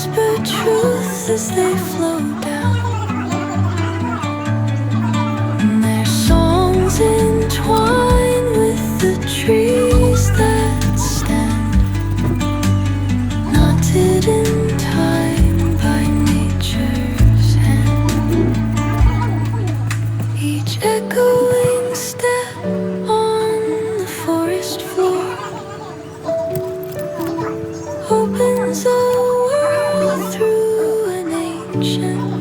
whisper truths as they flow down. And their songs entwine with the trees that stand, knotted in time by nature's hand. Each echoing step on the forest floor opens a world through an ancient